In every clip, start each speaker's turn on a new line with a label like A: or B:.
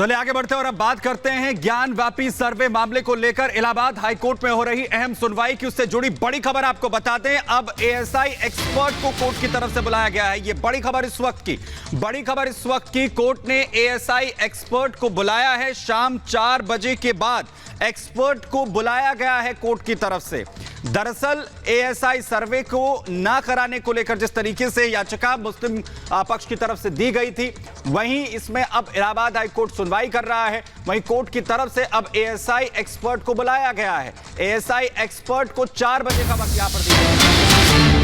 A: चलिए आगे बढ़ते हैं और अब बात करते हैं ज्ञानवापी सर्वे मामले को लेकर इलाहाबाद हाईकोर्ट में हो रही अहम सुनवाई की उससे जुड़ी बड़ी खबर आपको बता दें। अब एएसआई एक्सपर्ट को कोर्ट की तरफ से बुलाया गया है। ये बड़ी खबर इस वक्त की कोर्ट ने एएसआई एक्सपर्ट को बुलाया है। शाम 4 बजे के बाद एक्सपर्ट को बुलाया गया है कोर्ट की तरफ से। दरअसल एएसआई सर्वे को ना कराने को लेकर जिस तरीके से याचिका मुस्लिम पक्ष की तरफ से दी गई थी, वहीं इसमें अब इलाहाबाद हाईकोर्ट सुनवाई कर रहा है। वहीं कोर्ट की तरफ से अब एएसआई एक्सपर्ट को बुलाया गया है। एएसआई एक्सपर्ट को 4 बजे का वक्त यहां पर दिया गया।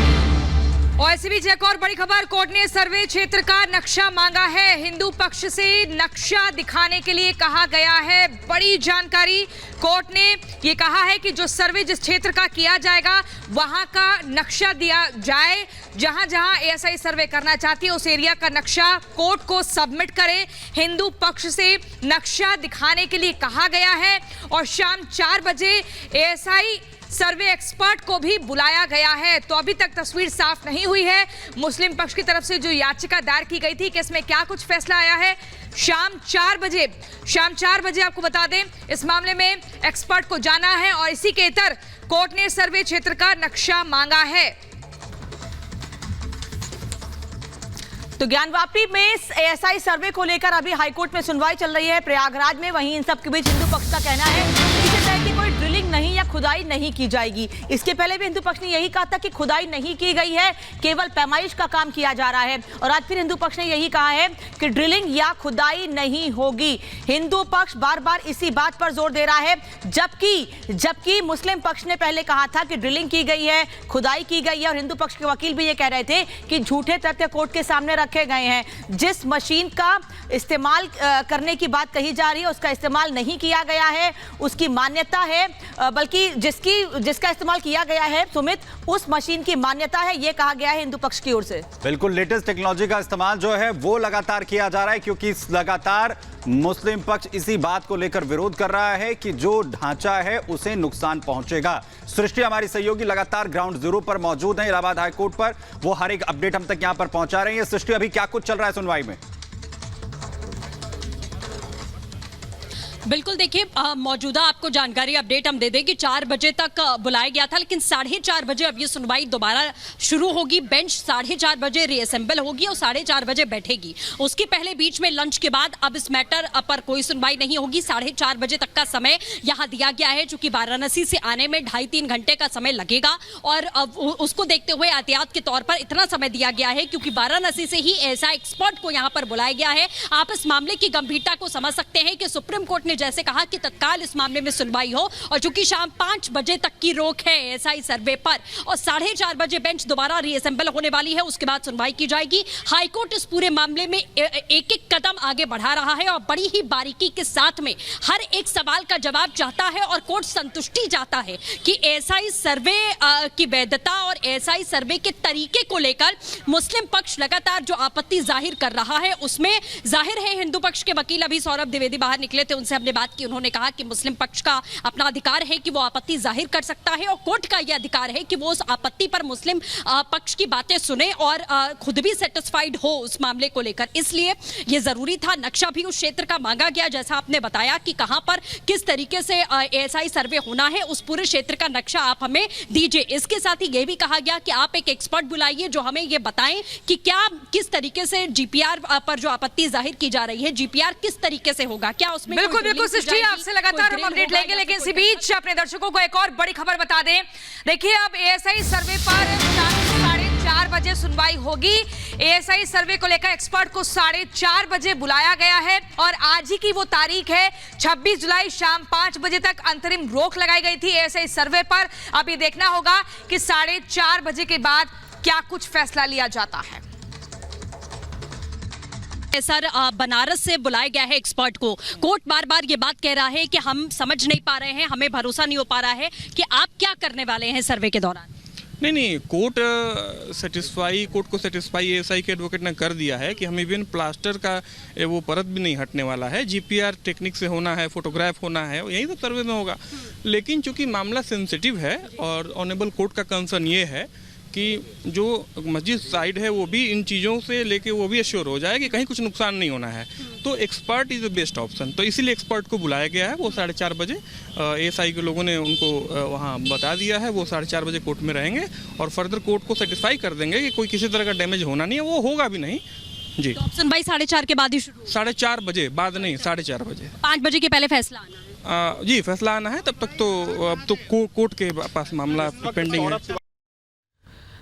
B: और इसी बीच एक और बड़ी खबर, कोर्ट ने सर्वे क्षेत्र का नक्शा मांगा है। हिंदू पक्ष से नक्शा दिखाने के लिए कहा गया है। बड़ी जानकारी, कोर्ट ने ये कहा है कि जो सर्वे जिस क्षेत्र का किया जाएगा वहां का नक्शा दिया जाए। जहां जहां एएसआई सर्वे करना चाहती है उस एरिया का नक्शा कोर्ट को सबमिट करे। हिंदू पक्ष से नक्शा दिखाने के लिए कहा गया है और शाम 4 बजे एएसआई सर्वे एक्सपर्ट को भी बुलाया गया है। तो अभी तक तस्वीर साफ नहीं हुई है। मुस्लिम पक्ष की तरफ से जो याचिका दायर की गई थी कि इसमें क्या कुछ फैसला आया है, शाम 4 बजे आपको बता दें इस मामले में एक्सपर्ट को जाना है और इसी के इतर कोर्ट ने सर्वे क्षेत्र का नक्शा मांगा है।
C: तो ज्ञानवापी में एएसआई सर्वे को लेकर अभी हाईकोर्ट में सुनवाई चल रही है प्रयागराज में। वहीं इन सब के बीच हिंदू पक्ष का कहना है कि कोई ड्रिलिंग नहीं या खुदाई नहीं की जाएगी। इसके पहले भी हिंदू पक्ष ने यही कहा था कि खुदाई नहीं की गई है, केवल पैमाइश का काम किया जा रहा है। और आज फिर हिंदू पक्ष ने यही कहा है कि ड्रिलिंग या खुदाई नहीं होगी। हिंदू पक्ष बार बार इसी बात पर जोर दे रहा है, जबकि मुस्लिम पक्ष ने पहले कहा था कि ड्रिलिंग की गई है, खुदाई की गई है। और हिंदू पक्ष के वकील भी ये कह रहे थे कि झूठे तथ्य कोर्ट के सामने रखे गए हैं। जिस मशीन का इस्तेमाल करने की बात कही जा रही है उसका इस्तेमाल नहीं किया गया है, उसकी मान्यता है, बल्कि जिसका इस्तेमाल किया गया है सुमित, उस मशीन की मान्यता है, यह कहा गया है हिंदू पक्ष की ओर से।
A: बिल्कुल लेटेस्ट टेक्नोलॉजी का इस्तेमाल जो है वो लगातार किया जा रहा है, क्योंकि लगातार मुस्लिम पक्ष इसी बात को लेकर विरोध कर रहा है कि जो ढांचा है उसे नुकसान पहुंचेगा। सृष्टि हमारी सहयोगी लगातार ग्राउंड जीरो पर मौजूद है इलाहाबाद हाईकोर्ट पर, वो हर एक अपडेट हम तक यहां पर पहुंचा रहे हैं। सृष्टि, अभी क्या कुछ चल रहा है सुनवाई में?
D: बिल्कुल, देखिए मौजूदा आपको जानकारी अपडेट हम दे दें कि 4 बजे तक बुलाया गया था, लेकिन 4:30 बजे अब ये सुनवाई दोबारा शुरू होगी। बेंच 4:30 बजे रीअसेंबल होगी और 4:30 बजे बैठेगी। उसके पहले बीच में लंच के बाद अब इस मैटर पर कोई सुनवाई नहीं होगी। 4:30 बजे तक का समय यहाँ दिया गया है, चूंकि वाराणसी से आने में 2.5-3 घंटे का समय लगेगा और उसको देखते हुए एहतियात के तौर पर इतना समय दिया गया है, क्योंकि वाराणसी से ही ऐसा एक्सपर्ट को यहाँ पर बुलाया गया है। आप इस मामले की गंभीरता को समझ सकते हैं कि सुप्रीम कोर्ट ने जैसे कहा कि तत्काल इस मामले में सुनवाई हो, और चूंकि शाम 5 बजे तक की रोक है एएसआई सर्वे पर और 4:30 बजे बेंच दोबारा रीअसेंबल होने वाली है, उसके बाद सुनवाई की जाएगी। हाईकोर्ट इस पूरे मामले में एक-एक कदम आगे बढ़ा रहा है और बड़ी ही बारीकी के साथ में हर एक सवाल का जवाब चाहता है और कोर्ट संतुष्टि चाहता है कि एएसआई सर्वे की वैधता और एएसआई सर्वे के तरीके को लेकर मुस्लिम पक्ष लगातार जो आपत्ति जाहिर कर रहा है उसमें जाहिर है हिंदू पक्ष के वकील अभी सौरभ द्विवेदी बाहर निकले थे, उनसे हमने बात की। उन्होंने कहा कि मुस्लिम पक्ष का अपना अधिकार है कि वो आपत्ति जाहिर कर सकता है और कोर्ट का यह अधिकार है कि वो उस आपत्ति पर मुस्लिम पक्ष की बातें सुने और खुद भी सेटिस्फाइड हो उस मामले को लेकर। इसलिए ये जरूरी था, नक्शा भी उस क्षेत्र का मांगा गया, जैसा आपने बताया कि कहां पर किस तरीके से एएसआई सर्वे होना है, उस पूरे क्षेत्र का नक्शा आप हमें दीजिए। इसके साथ ही यह भी कहा गया कि आप एक एक्सपर्ट बुलाइए जो हमें यह बताएं कि क्या किस तरीके से जीपीआर पर जो आपत्ति जाहिर की जा रही है, जीपीआर किस तरीके से होगा, क्या उसमें
B: बिल्कुल आपसे लगातार हम अपडेट लेंगे। लेकिन इसी बीच अपने दर्शकों को एक और बड़ी खबर बता दें। देखिए, अब एएसआई सर्वे पर 4:30 बजे सुनवाई होगी। एएसआई सर्वे को लेकर एक्सपर्ट को 4:30 बजे बुलाया गया है और आज ही की वो तारीख है 26 जुलाई शाम 5 बजे तक अंतरिम रोक लगाई गई थी एएसआई सर्वे पर। अब ये देखना होगा कि 4:30 बजे के बाद क्या कुछ फैसला लिया जाता है।
D: सर, बनारस से बुलाया गया है एक्सपर्ट को। कोर्ट बार बार ये बात कह रहा है कि हम समझ नहीं पा रहे हैं, हमें भरोसा नहीं हो पा रहा है कि आप क्या करने वाले हैं सर्वे के दौरान।
E: नहीं, कोर्ट को सेटिस्फाई एएसआई के एडवोकेट ने कर दिया है कि हमें इवन प्लास्टर का वो परत भी नहीं हटने वाला है। जीपीआर टेक्निक से होना है, फोटोग्राफ होना है, यही तो सर्वे में होगा। लेकिन चूंकि मामला सेंसिटिव है और ऑनरेबल कोर्ट का कंसर्न ये है कि जो मस्जिद साइड है वो भी इन चीज़ों से लेके वो भी एश्योर हो जाए कि कहीं कुछ नुकसान नहीं होना है। तो expert is the best option, तो इसीलिए एक्सपर्ट को बुलाया गया है। वो 4:30 बजे ASI के लोगों ने उनको वहाँ बता दिया है, वो 4:30 बजे कोर्ट में रहेंगे और फर्दर कोर्ट को सेटिस्फाई कर देंगे कि कोई किसी तरह का डैमेज होना नहीं है, वो होगा भी नहीं जी।
D: तो सुनवाई 4:30 के बाद ही शुरू?
E: 4:30 बजे बाद नहीं, 4:30 बजे।
D: 5 बजे के पहले फैसला आना है?
E: जी फैसला आना है, तब तक तो अब तो कोर्ट के पास मामला पेंडिंग है।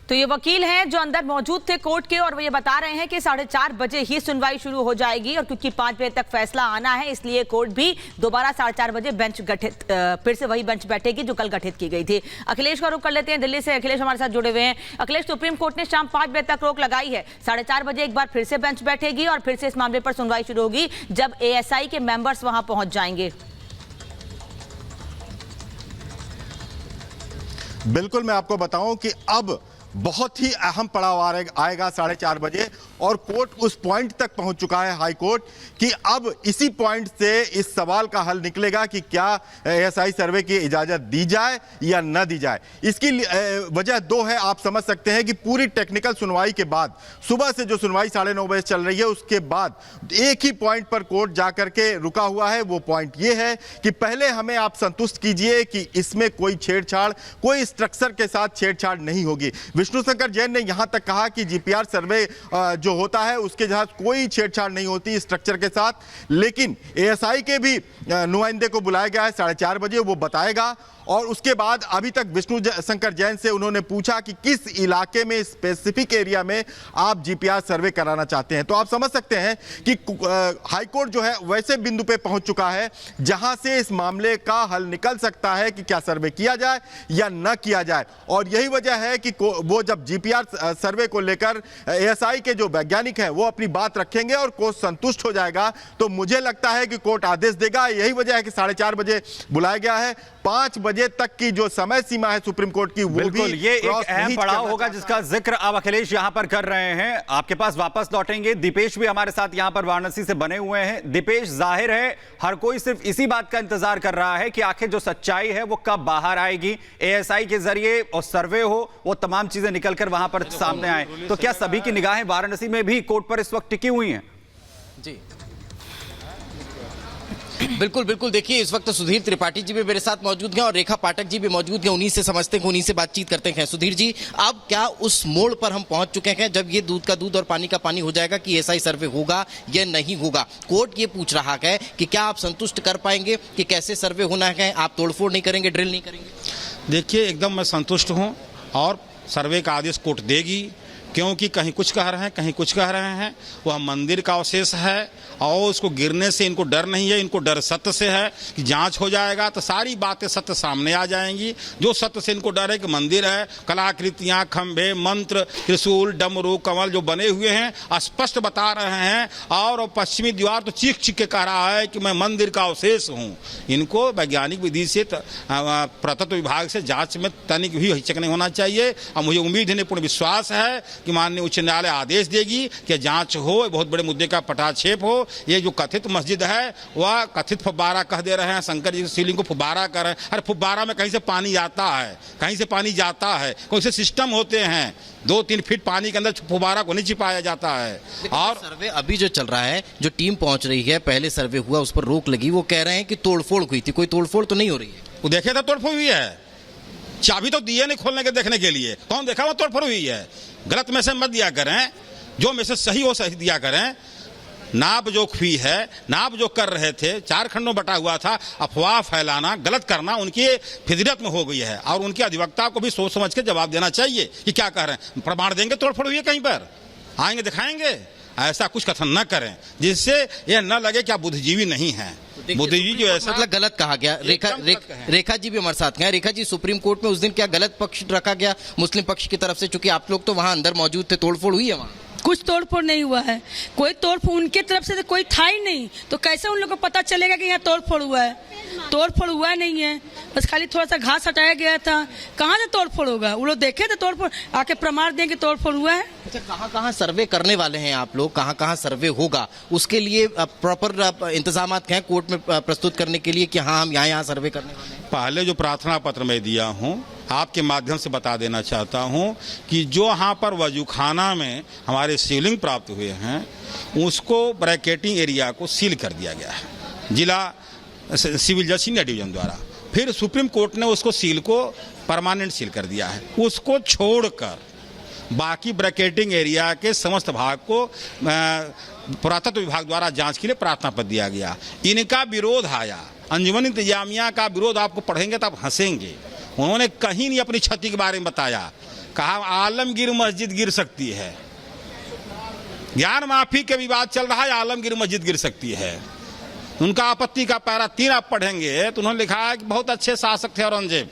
C: तो ये वकील हैं जो अंदर मौजूद थे कोर्ट के, और वो ये बता रहे हैं कि 4:30 बजे ही सुनवाई शुरू हो जाएगी, और क्योंकि 5 बजे तक फैसला आना है इसलिए कोर्ट भी दोबारा 4:30 बजे बेंच गठित फिर से वही बेंच बैठेगी जो कल गठित की गई थी। अखिलेश का रुख कर लेते हैं दिल्ली से। अखिलेश हमारे साथ जुड़े हुए हैं। अखिलेश, सुप्रीम कोर्ट ने शाम 5 बजे तक रोक लगाई है, 4:30 बजे एक बार फिर से बेंच बैठेगी और फिर से इस मामले पर सुनवाई शुरू होगी जब ASI के मेंबर्स वहां पहुंच जाएंगे।
F: बिल्कुल, मैं आपको बताऊं कि अब बहुत ही अहम पड़ाव आएगा 4:30 बजे, और कोर्ट उस पॉइंट तक पहुंच चुका है हाई कोर्ट कि अब इसी पॉइंट से इस सवाल का हल निकलेगा कि क्या ASI सर्वे की इजाजत दी जाए या न दी जाए। इसकी वजह 2 है। आप समझ सकते हैं कि पूरी टेक्निकल सुनवाई के बाद, सुबह से जो सुनवाई 9:30 बजे चल रही है, उसके बाद एक ही पॉइंट पर कोर्ट जाकर के रुका हुआ है। वो पॉइंट ये है कि पहले हमें आप संतुष्ट कीजिए कि इसमें कोई छेड़छाड़, कोई स्ट्रक्चर के साथ छेड़छाड़ नहीं होगी। विष्णु शंकर जैन ने यहां तक कहा कि GPR सर्वे जो होता है उसके साथ कोई छेड़छाड़ नहीं होती स्ट्रक्चर के साथ, लेकिन ASI के भी नुमाइंदे को बुलाया गया है 4:30 बजे, वो बताएगा। और उसके बाद अभी तक विष्णु शंकर जैन से उन्होंने पूछा कि किस इलाके में, स्पेसिफिक एरिया में आप GPR सर्वे कराना चाहते हैं। तो आप समझ सकते हैं कि हाईकोर्ट जो है वैसे बिंदु पे पहुंच चुका है जहां से इस मामले का हल निकल सकता है कि क्या सर्वे किया जाए या न किया जाए। और यही वजह है कि वो जब GPR सर्वे को लेकर ASI के जो वैज्ञानिक हैं वो अपनी बात रखेंगे और कोर्ट संतुष्ट हो जाएगा, तो मुझे लगता है कि कोर्ट आदेश देगा। यही वजह है कि 4:30 बजे बुलाया गया है। 5 बजे तक की जो समय सीमा है सुप्रीम कोर्ट की, वो भी
A: ये एक अहम पड़ाव होगा जिसका जिक्र अब अखिलेश यहां पर कर रहे हैं। आपके पास वापस लौटेंगे। दीपेश भी हमारे साथ यहां पर वाराणसी से बने हुए हैं। दीपेश, जाहिर है हर कोई सिर्फ इसी बात का इंतजार कर रहा है कि आखिर जो सच्चाई है वो कब बाहर आएगी, ASI के जरिए और सर्वे हो, वो तमाम चीजें निकलकर वहां पर सामने आए। तो क्या सभी की निगाहें वाराणसी में भी कोर्ट पर इस वक्त टिकी हुई हैं?
G: जी बिल्कुल बिल्कुल। देखिए, इस वक्त सुधीर त्रिपाठी जी भी मेरे साथ मौजूद हैं और रेखा पाठक जी भी मौजूद हैं। उन्हीं से समझते हैं, उन्हीं से बातचीत करते हैं। सुधीर जी, अब क्या उस मोड़ पर हम पहुंच चुके हैं जब ये दूध का दूध और पानी का पानी हो जाएगा कि ASI सर्वे होगा या नहीं होगा? कोर्ट ये पूछ रहा है कि क्या आप संतुष्ट कर पाएंगे कि कैसे सर्वे होना है, आप तोड़फोड़ नहीं करेंगे, ड्रिल नहीं करेंगे?
H: देखिए, एकदम मैं संतुष्ट हूं और सर्वे का आदेश कोर्ट देगी, क्योंकि कहीं कुछ कह रहे हैं, कहीं कुछ कह रहे हैं। वह मंदिर का अवशेष है और उसको गिरने से इनको डर नहीं है, इनको डर सत्य से है कि जांच हो जाएगा तो सारी बातें सत्य सामने आ जाएंगी। जो सत्य से इनको डर है कि मंदिर है, कलाकृतियां, खंभे, मंत्र, त्रिशूल, डमरू, कमल जो बने हुए हैं स्पष्ट बता रहे हैं, और पश्चिमी दीवार तो चीख चीख के कह रहा है कि मैं मंदिर का अवशेष हूँ। इनको वैज्ञानिक विधि से, पुरातत्व विभाग से जांच में तनिक भी हिचक नहीं होना चाहिए। और मुझे उम्मीद है, पूर्ण विश्वास है कि माननीय उच्च न्यायालय आदेश देगी कि जांच हो, बहुत बड़े मुद्दे का पटाक्षेप हो। ये जो कथित मस्जिद है वह कथित फुब्बारा कह दे रहे हैं, शंकर जी शिवलिंग को फुब्बारा कर रहे हैं। अरे फुब्बारा में कहीं से पानी आता है, कहीं से पानी जाता है, कौन से सिस्टम होते हैं? 2-3 फीट पानी के अंदर फुब्बारा को नहीं छिपाया जाता है। और
G: सर्वे अभी जो चल रहा है, जो टीम पहुंच रही है, पहले सर्वे हुआ उस पर रोक लगी, वो कह रहे हैं कि तोड़फोड़ हुई थी। कोई तोड़फोड़ तो नहीं हो रही है?
H: वो देखे तो तोड़फोड़ हुई है, चाबी तो दिए नहीं खोलने के देखने के लिए। कौन देखा वो तोड़फोड़ हुई है? गलत मैसेज मत दिया करें, जो मैसेज सही हो सही दिया करें। नाप जोख हुई है, नाप जोख कर रहे थे, 4 खंडों बटा हुआ था। अफवाह फैलाना, गलत करना उनकी फितरत में हो गई है, और उनके अधिवक्ता को भी सोच समझ के जवाब देना चाहिए कि क्या कह रहे हैं। प्रमाण देंगे तोड़फोड़ हुई है, कहीं पर आएंगे दिखाएंगे, ऐसा कुछ कथन न करें जिससे यह न लगे कि आप बुद्धिजीवी नहीं हैं। बुद्धिजीवी जो ऐसा
G: मतलब गलत कहा गया। रेखा जी भी हमारे साथ हैं। रेखा जी, सुप्रीम कोर्ट में उस दिन क्या गलत पक्ष रखा गया मुस्लिम पक्ष की तरफ से? चूंकि आप लोग तो वहां अंदर मौजूद थे, तोड़फोड़ हुई है वहां?
I: कुछ तोड़फोड़ नहीं हुआ है, कोई तोड़फोड़ उनके तरफ से तो कोई था ही नहीं, तो कैसे उन लोग को पता चलेगा कि यहाँ तोड़फोड़ हुआ है? तोड़फोड़ हुआ नहीं है, बस खाली थोड़ा सा घास हटाया गया था। कहाँ से तोड़फोड़ होगा? वो लोग देखे थे तोड़फोड़, आके प्रमाण दें कि तोड़फोड़ हुआ है।
G: अच्छा, कहाँ कहाँ सर्वे करने वाले हैं आप लोग? कहाँ कहाँ सर्वे होगा? उसके लिए प्रॉपर इंतजाम हैं कोर्ट में प्रस्तुत करने के लिए कि हाँ हम यहाँ सर्वे करने वाले हैं?
H: पहले जो प्रार्थना पत्र मैं दिया हूँ आपके माध्यम से बता देना चाहता हूं कि जो यहाँ पर वजूखाना में हमारे सीलिंग प्राप्त हुए हैं उसको ब्रैकेटिंग एरिया को सील कर दिया गया है जिला सिविल जज सीनियर डिवीजन द्वारा। फिर सुप्रीम कोर्ट ने उसको सील को परमानेंट सील कर दिया है। उसको छोड़कर बाकी ब्रैकेटिंग एरिया के समस्त भाग को पुरातत्व विभाग द्वारा जांच के लिए प्रार्थना पत्र दिया गया। इनका विरोध आया, अंजुमन इंतजामिया का विरोध आपको पढ़ेंगे तो आप हंसेंगे। उन्होंने कहीं नहीं अपनी क्षति के बारे में बताया, कहा आलमगीर मस्जिद गिर सकती है, ज्ञान माफी के विवाद चल रहा है, आलमगीर मस्जिद गिर सकती है। उनका आपत्ति का पैरा 3 आप पढ़ेंगे तो उन्होंने लिखा है कि बहुत अच्छे शासक थे औरंगजेब,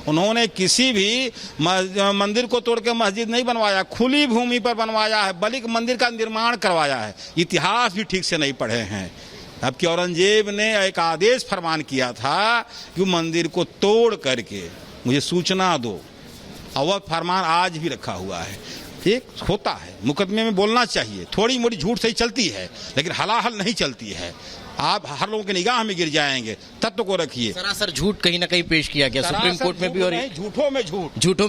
H: उन्होंने किसी भी मंदिर को तोड़ के मस्जिद नहीं बनवाया, खुली भूमि पर बनवाया है, बल्कि मंदिर का निर्माण करवाया है। इतिहास भी ठीक से नहीं पढ़े हैं। अब कि औरंगजेब ने एक आदेश फरमान किया था कि मंदिर को तोड़ करके मुझे सूचना दो, और वह फरमान आज भी रखा हुआ है। एक होता है मुकदमे में बोलना चाहिए, थोड़ी मोड़ी झूठ सही चलती है लेकिन हलाहल नहीं चलती है। आप हर लोगों की निगाह में गिर जाएंगे, तत्व को रखिए।
G: सरासर झूठ कहीं ना कहीं पेश किया गया सुप्रीम कोर्ट में भी, और झूठों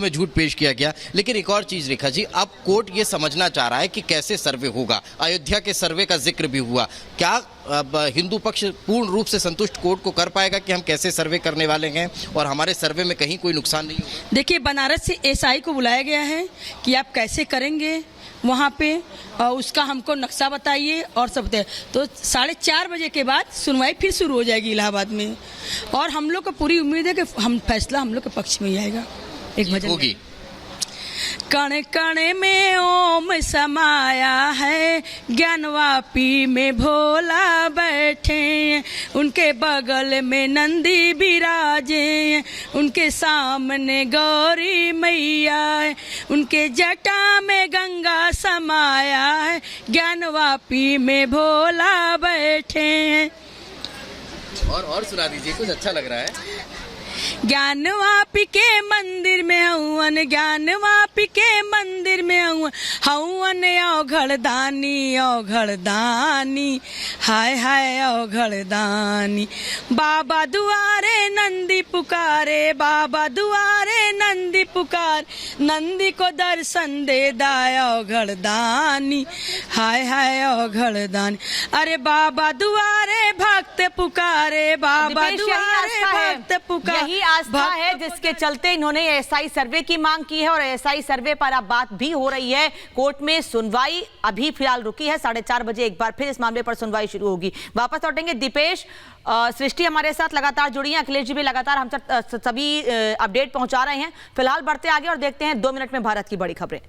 G: में झूठ पेश किया गया। लेकिन एक और चीज रेखा जी, अब कोर्ट ये समझना चाह रहा है कि कैसे सर्वे होगा। अयोध्या के सर्वे का जिक्र भी हुआ, क्या अब हिंदू पक्ष पूर्ण रूप से संतुष्ट कोर्ट को कर पाएगा कि हम कैसे सर्वे करने वाले हैं और हमारे सर्वे में कहीं कोई नुकसान नहीं होगा?
I: देखिए, बनारस से एसआई को बुलाया गया है कि आप कैसे करेंगे वहाँ पे, उसका हमको नक्शा बताइए और सब बताइए। तो 4:30 बजे के बाद सुनवाई फिर शुरू हो जाएगी इलाहाबाद में, और हम लोग को पूरी उम्मीद है कि फैसला हम लोग के पक्ष में ही आएगा। एक भजन
G: होगी।
I: कण कण में ओम समाया है, ज्ञानवापी में भोला बैठे, उनके बगल में नंदी विराजे, उनके सामने गौरी मैया है, उनके जटा में गंगा समाया है, ज्ञानवापी में भोला बैठे।
G: और सुना दीजिए, कुछ अच्छा लग रहा है।
I: ज्ञानवापी के मंदिर में हवन, ज्ञानवापी के मंदिर में हवन, औघड़ दानी, हाय हाय औघड़ दानी। बाबा दुआरे नंदी पुकारे, बाबा दुआरे नंदी पुकार, नंदी को दर्शन दे दाय औघड़ दानी, हाय हाय औघड़ दानी। अरे बाबा दुआरे भक्त पुकारे, बाबा दुआरे भक्त पुकारे।
C: यही आस्था है जिसके चलते इन्होंने एसआई सर्वे की मांग की है, और एसआई सर्वे पर अब बात भी हो रही है। कोर्ट में सुनवाई अभी फिलहाल रुकी है, 4:30 बजे एक बार फिर इस मामले पर सुनवाई शुरू होगी। वापस लौटेंगे दीपेश, सृष्टि हमारे साथ लगातार जुड़ी हैं, अखिलेश जी भी लगातार हम सभी अपडेट पहुंचा रहे हैं। फिलहाल बढ़ते आगे और देखते हैं 2 मिनट में भारत की बड़ी खबरें।